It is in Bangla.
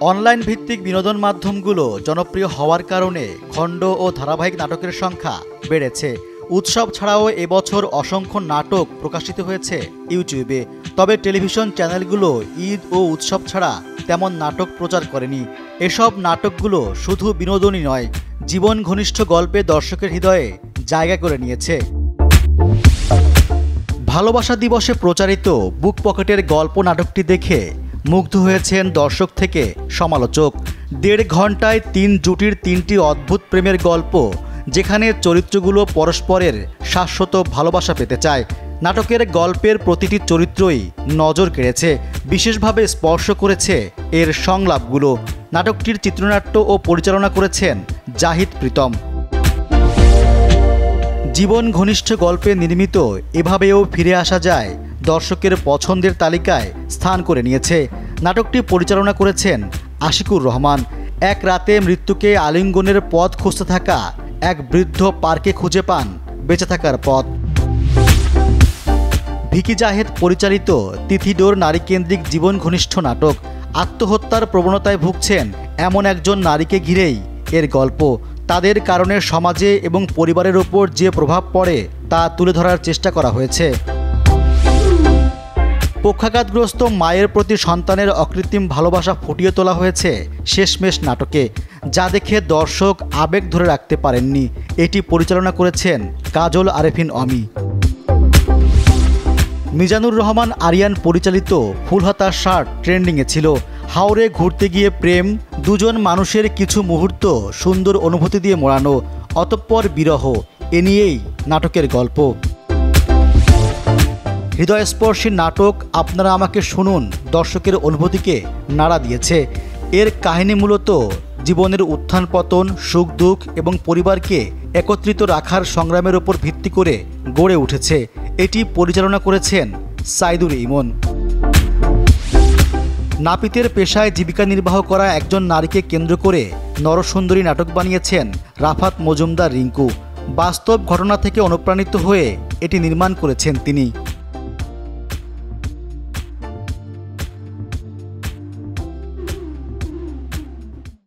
অনলাইন ভিত্তিক বিনোদন মাধ্যমগুলো জনপ্রিয় হওয়ার কারণে খণ্ড ও ধারাবাহিক নাটকের সংখ্যা বেড়েছে। উৎসব ছাড়াও এবছর অসংখ্য নাটক প্রকাশিত হয়েছে ইউটিউবে। তবে টেলিভিশন চ্যানেলগুলো ঈদ ও উৎসব ছাড়া তেমন নাটক প্রচার করেনি। এসব নাটকগুলো শুধু বিনোদনই নয়, জীবন ঘনিষ্ঠ গল্পে দর্শকের হৃদয়ে জায়গা করে নিয়েছে। ভালোবাসা দিবসে প্রচারিত বুক পকেটের গল্প নাটকটি দেখে মুগ্ধ হয়েছেন দর্শক থেকে সমালোচক। 1.5 ঘন্টায় 3 জুটির 3টি অদ্ভুত প্রেমের গল্প, যেখানে চরিত্রগুলো পরস্পরের শাশ্বত ভালোবাসা পেতে চায়। নাটকের গল্পের প্রতিটি চরিত্রই নজর কেড়েছে, বিশেষভাবে স্পর্শ করেছে এর সংলাপগুলো। নাটকটির চিত্রনাট্য ও পরিচালনা করেছেন জাহিদ প্রীতম। জীবন ঘনিষ্ঠ গল্পে নির্মিত এভাবেও ফিরে আসা যায় দর্শকের পছন্দের তালিকায় স্থান করে নিয়েছে। নাটকটি পরিচালনা করেছেন আশিকুর রহমান। এক রাতে মৃত্যুকে আলিঙ্গনের পথ খুঁজতে থাকা এক বৃদ্ধ পার্কে খুঁজে পান বেঁচে থাকার পথ। ভিকি জাহেদ পরিচালিত তিথিডোর নারীকেন্দ্রিক জীবন ঘনিষ্ঠ নাটক। আত্মহত্যার প্রবণতায় ভুগছেন এমন একজন নারীকে ঘিরেই এর গল্প। তাদের কারণে সমাজে এবং পরিবারের ওপর যে প্রভাব পড়ে তা তুলে ধরার চেষ্টা করা হয়েছে। পক্ষাঘাতগ্রস্ত মায়ের প্রতি সন্তানের অকৃত্রিম ভালোবাসা ফুটিয়ে তোলা হয়েছে শেষমেশ নাটকে, যা দেখে দর্শক আবেগ ধরে রাখতে পারেননি। এটি পরিচালনা করেছেন কাজল আরেফিন অমি। মিজানুর রহমান আরিয়ান পরিচালিত ফুলহাতা শার্ট ট্রেন্ডিংয়ে ছিল। হাওরে ঘুরতে গিয়ে প্রেম, দুজন মানুষের কিছু মুহূর্ত সুন্দর অনুভূতি দিয়ে মোড়ানো, অতঃপর বিরহ, এ নিয়েই নাটকের গল্প। হৃদয়স্পর্শী নাটক আপনারা আমাকে শুনুন দর্শকের অনুভূতিকে নাড়া দিয়েছে। এর কাহিনী মূলত জীবনের উত্থান পতন, সুখ দুঃখ এবং পরিবারকে একত্রিত রাখার সংগ্রামের ওপর ভিত্তি করে গড়ে উঠেছে। এটি পরিচালনা করেছেন সাইদুর ইমন। নাপিতের পেশায় জীবিকা নির্বাহ করা একজন নারীকে কেন্দ্র করে নরসুন্দরী নাটক বানিয়েছেন রাফাত মজুমদার রিঙ্কু। বাস্তব ঘটনা থেকে অনুপ্রাণিত হয়ে এটি নির্মাণ করেছেন তিনি।